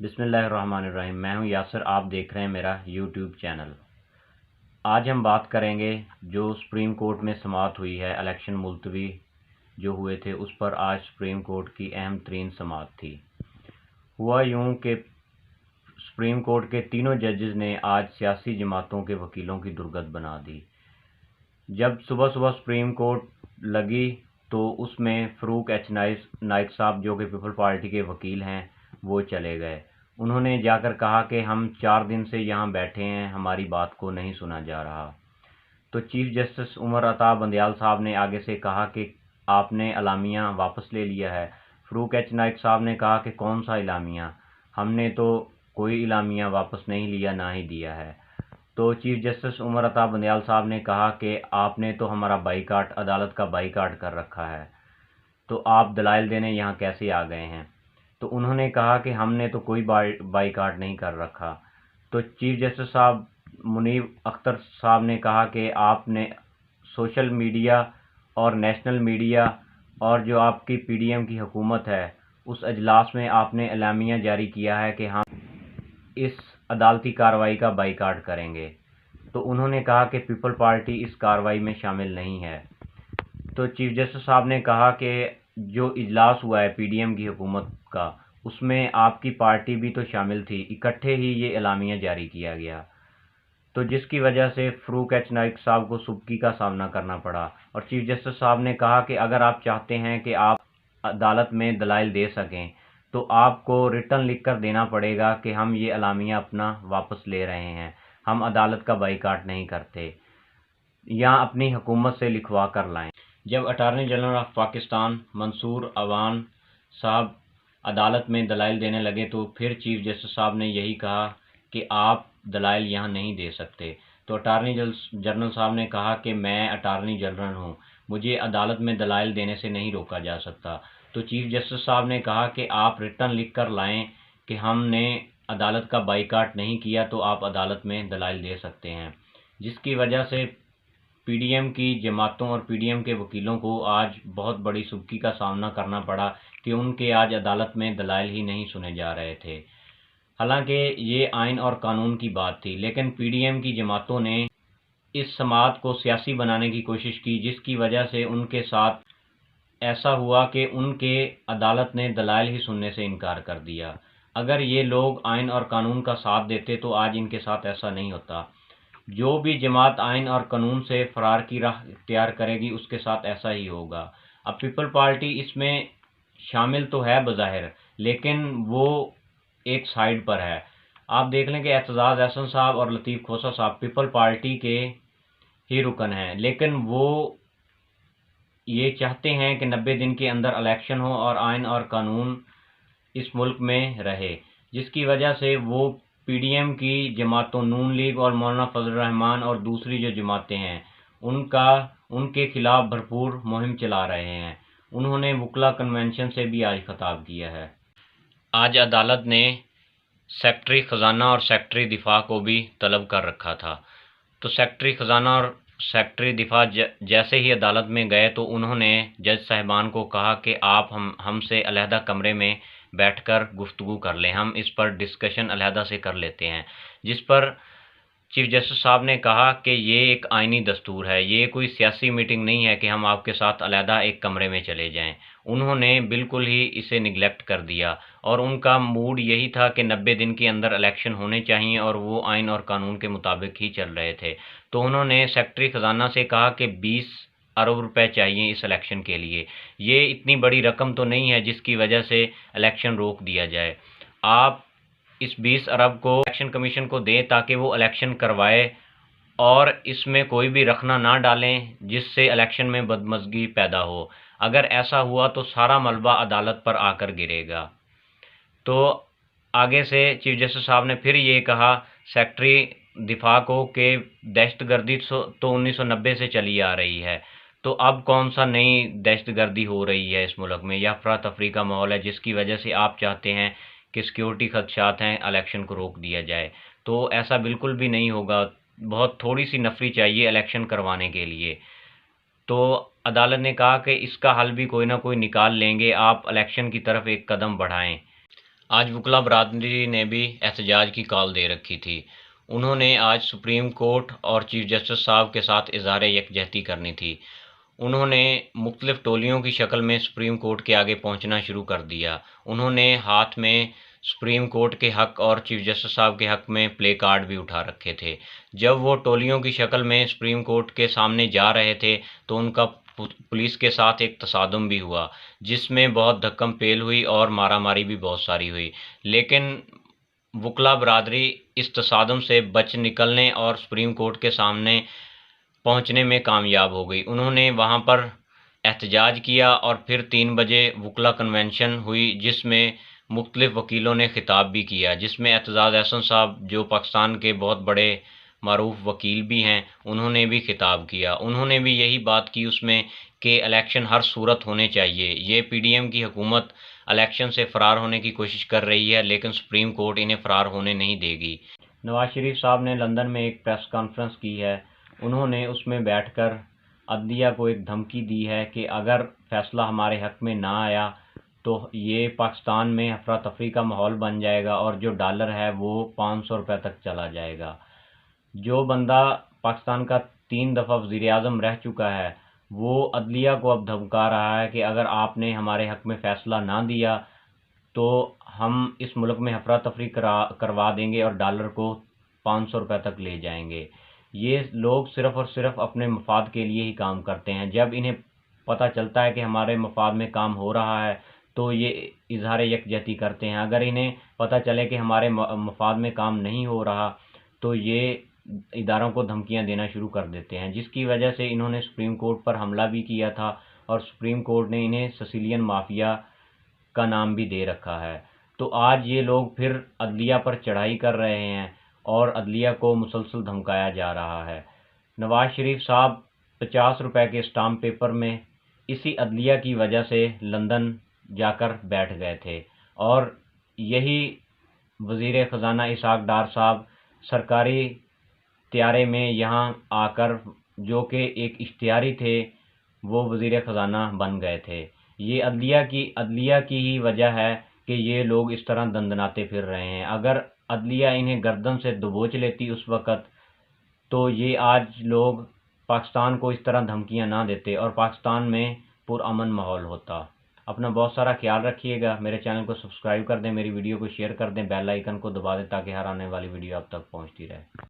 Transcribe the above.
बिस्मिल्लाहिर्रहमानिर्रहीम। मैं हूं यासर, आप देख रहे हैं मेरा यूट्यूब चैनल। आज हम बात करेंगे जो सुप्रीम कोर्ट में समाअत हुई है, इलेक्शन मुलतवी जो हुए थे उस पर आज सुप्रीम कोर्ट की अहम तरीन समाअत थी। हुआ यूं कि सुप्रीम कोर्ट के तीनों जजेस ने आज सियासी जमातों के वकीलों की दुर्गत बना दी। जब सुबह सुबह सुप्रीम कोर्ट लगी तो उसमें फ़रूक एच नाइक साहब जो कि पीपल पार्टी के वकील हैं वो चले गए। उन्होंने जाकर कहा कि हम 4 दिन से यहाँ बैठे हैं, हमारी बात को नहीं सुना जा रहा। तो चीफ जस्टिस उमर अता बंदयाल साहब ने आगे से कहा कि आपने अलामिया वापस ले लिया है। फ़रूक एच नाइक साहब ने कहा कि कौन सा इलामिया, हमने तो कोई इलामिया वापस नहीं लिया, ना ही दिया है। तो चीफ जस्टिस उमर अता बंदयाल साहब ने कहा कि आपने तो हमारा बाईकाट, अदालत का बाईकाट कर रखा है, तो आप दलाइल देने यहाँ कैसे आ गए हैं। तो उन्होंने कहा कि हमने तो कोई बाईकाट नहीं कर रखा। तो चीफ जस्टिस साहब मुनीब अख्तर साहब ने कहा कि आपने सोशल मीडिया और नेशनल मीडिया और जो आपकी पीडीएम की हुकूमत है उस अजलास में आपने एलामिया जारी किया है कि हम इस अदालती कार्रवाई का बाईकाट करेंगे। तो उन्होंने कहा कि पीपल पार्टी इस कार्रवाई में शामिल नहीं है। तो चीफ जस्टिस साहब ने कहा कि जो इजलास हुआ है पीडीएम की हुकूमत का, उसमें आपकी पार्टी भी तो शामिल थी, इकट्ठे ही ये एलामिया जारी किया गया। तो जिसकी वजह से फ़रूक एच नाइक साहब को सुबकी का सामना करना पड़ा। और चीफ जस्टिस साहब ने कहा कि अगर आप चाहते हैं कि आप अदालत में दलाइल दे सकें तो आपको रिटर्न लिख कर देना पड़ेगा कि हम ये एलामिया अपना वापस ले रहे हैं, हम अदालत का बाईकाट नहीं करते, या अपनी हुकूमत से लिखवा कर लाएं। जब attorney general of Pakistan Mansoor Awan साहब अदालत में दलाइल देने लगे तो फिर चीफ जस्टिस साहब ने यही कहा कि आप दलाइल यहाँ नहीं दे सकते। तो अटार्नी जनरल साहब ने कहा कि मैं अटार्नी जनरल हूँ, मुझे अदालत में दलाइल देने से नहीं रोका जा सकता। तो चीफ जस्टिस साहब ने कहा कि आप रिटर्न लिख कर लाएं कि हमने अदालत का बाईकाट नहीं किया, तो आप अदालत में दलाइल दे सकते हैं। जिसकी वजह से पीडीएम की जमातों और पीडीएम के वकीलों को आज बहुत बड़ी सुबकी का सामना करना पड़ा कि उनके आज अदालत में दलाइल ही नहीं सुने जा रहे थे। हालांकि ये आइन और कानून की बात थी, लेकिन पीडीएम की जमातों ने इस समाअत को सियासी बनाने की कोशिश की, जिसकी वजह से उनके साथ ऐसा हुआ कि उनके अदालत ने दलाइल ही सुनने से इनकार कर दिया। अगर ये लोग आइन और कानून का साथ देते तो आज इनके साथ ऐसा नहीं होता। जो भी जमात आइन और कानून से फरार की राह इख्तियार करेगी उसके साथ ऐसा ही होगा। अब पीपल पार्टी इसमें शामिल तो है बज़ाहिर, लेकिन वो एक साइड पर है। आप देख लें कि एतजाज़ अहसन साहब और लतीफ़ खोसा साहब पीपल पार्टी के ही रुकन हैं, लेकिन वो ये चाहते हैं कि 90 दिन के अंदर इलेक्शन हो और आइन और कानून इस मुल्क में रहे, जिसकी वजह से वो पीडीएम की जमातों नून लीग और मौलाना फजल रहमान और दूसरी जो जमातें हैं उनके खिलाफ भरपूर मुहिम चला रहे हैं। उन्होंने वकला कन्वेंशन से भी आज खिताब किया है। आज अदालत ने सेक्रेटरी ख़जाना और सेक्रेटरी दिफा को भी तलब कर रखा था। तो सेक्रेटरी ख़जाना और सेक्रेटरी दिफा जैसे ही अदालत में गए तो उन्होंने जज साहिबान को कहा कि आप हमसे अलहदा कमरे में बैठकर गुफ्तगू कर लें, हम इस पर डिस्कशन अलहदा से कर लेते हैं। जिस पर चीफ जस्टिस साहब ने कहा कि ये एक आइनी दस्तूर है, ये कोई सियासी मीटिंग नहीं है कि हम आपके साथ अलहदा एक कमरे में चले जाएं। उन्होंने बिल्कुल ही इसे निगलेक्ट कर दिया और उनका मूड यही था कि 90 दिन के अंदर इलेक्शन होने चाहिए और वो आइन और कानून के मुताबिक ही चल रहे थे। तो उन्होंने सेक्रेटरी ख़जाना से कहा कि 20 अरब रुपए चाहिए इस इलेक्शन के लिए। ये इतनी बड़ी रकम तो नहीं है जिसकी वजह से इलेक्शन रोक दिया जाए। आप इस 20 अरब को इलेक्शन कमीशन को दें ताकि वो इलेक्शन करवाए और इसमें कोई भी रखना ना डालें जिससे इलेक्शन में बदमज़गी पैदा हो। अगर ऐसा हुआ तो सारा मलबा अदालत पर आकर गिरेगा। तो आगे से चीफ जस्टिस साहब ने फिर ये कहा सेक्रेटरी दिफा को कि दहशतगर्दी तो 1990 से चली आ रही है, तो अब कौन सा नई दहशतगर्दी हो रही है इस मुल्क में, या अफरा तफरी का माहौल है जिसकी वजह से आप चाहते हैं कि सिक्योरिटी खदशात हैं, इलेक्शन को रोक दिया जाए। तो ऐसा बिल्कुल भी नहीं होगा, बहुत थोड़ी सी नफरी चाहिए इलेक्शन करवाने के लिए। तो अदालत ने कहा कि इसका हल भी कोई ना कोई निकाल लेंगे, आप इलेक्शन की तरफ एक कदम बढ़ाएं। آج وکلا برادری نے بھی احتجاج کی کال دے رکھی تھی۔ انہوں نے آج سپریم کورٹ اور چیف جسٹس صاحب کے ساتھ اظہار یکجہتی کرنی تھی۔ انہوں نے مختلف ٹولیوں کی شکل میں سپریم کورٹ کے آگے پہنچنا شروع کر دیا۔ انہوں نے ہاتھ میں سپریم کورٹ کے حق اور چیف جسٹس صاحب کے حق میں پلے کارڈ بھی اٹھا رکھے تھے۔ جب وہ ٹولیوں کی شکل میں سپریم کورٹ کے سامنے جا رہے تھے تو ان کا پولیس کے ساتھ ایک تصادم بھی ہوا، جس میں بہت دھکم پیل ہوئی اور مارا ماری بھی بہت ساری ہوئی، لیکن وکلا برادری اس تصادم سے بچ نکلنے اور سپریم کورٹ کے سامنے پہنچنے میں کامیاب ہو گئی۔ انہوں نے وہاں پر احتجاج کیا اور پھر 3 بجے وکلا کنونشن ہوئی، جس میں مختلف وکیلوں نے خطاب بھی کیا، جس میں اعتزاز احسن صاحب جو پاکستان کے بہت بڑے معروف وکیل بھی ہیں، انہوں نے بھی خطاب کیا۔ انہوں نے بھی یہی بات کی اس میں کہ الیکشن ہر صورت ہونے چاہیے۔ یہ پی ڈی ایم کی حکومت الیکشن سے فرار ہونے کی کوشش کر رہی ہے، لیکن سپریم کورٹ انہیں فرار ہونے نہیں دے گی۔ نواز شریف صاحب نے لندن میں ایک پریس کانفرنس کی ہے۔ انہوں نے اس میں بیٹھ کر عدلیہ کو ایک دھمکی دی ہے کہ اگر فیصلہ ہمارے حق میں نہ آیا تو یہ پاکستان میں افراتفری کا ماحول بن جائے گا اور جو ڈالر ہے وہ 500 روپے تک چلا جائے گا۔ جو بندہ پاکستان کا 3 دفعہ وزیر اعظم رہ چکا ہے، وہ عدلیہ کو اب دھمکا رہا ہے کہ اگر آپ نے ہمارے حق میں فیصلہ نہ دیا تو ہم اس ملک میں افراتفری کروا دیں گے اور ڈالر کو 500 روپے تک لے جائیں گے۔ یہ لوگ صرف اور صرف اپنے مفاد کے لیے ہی کام کرتے ہیں۔ جب انہیں پتہ چلتا ہے کہ ہمارے مفاد میں کام ہو رہا ہے تو یہ اظہار یکجہتی کرتے ہیں۔ اگر انہیں پتہ چلے کہ ہمارے مفاد میں کام نہیں ہو رہا تو یہ اداروں کو دھمکیاں دینا شروع کر دیتے ہیں، جس کی وجہ سے انہوں نے سپریم کورٹ پر حملہ بھی کیا تھا اور سپریم کورٹ نے انہیں سسیلین مافیا کا نام بھی دے رکھا ہے۔ تو آج یہ لوگ پھر عدلیہ پر چڑھائی کر رہے ہیں اور عدلیہ کو مسلسل دھمکایا جا رہا ہے۔ نواز شریف صاحب 50 روپے کے اسٹامپ پیپر میں اسی عدلیہ کی وجہ سے لندن جا کر بیٹھ گئے تھے، اور یہی وزیر خزانہ اسحاق ڈار صاحب سرکاری طیارے میں یہاں آ کر جو کہ ایک اشتہاری تھے وہ وزیر خزانہ بن گئے تھے۔ یہ عدلیہ کی ہی وجہ ہے کہ یہ لوگ اس طرح دندناتے پھر رہے ہیں۔ اگر عدلیہ انہیں گردن سے دبوچ لیتی اس وقت تو یہ آج لوگ پاکستان کو اس طرح دھمکیاں نہ دیتے اور پاکستان میں پرامن ماحول ہوتا۔ اپنا بہت سارا خیال رکھیے گا۔ میرے چینل کو سبسکرائب کر دیں، میری ویڈیو کو شیئر کر دیں، بیل آئیکن کو دبا دیں تاکہ ہر آنے والی ویڈیو آپ تک پہنچتی رہے۔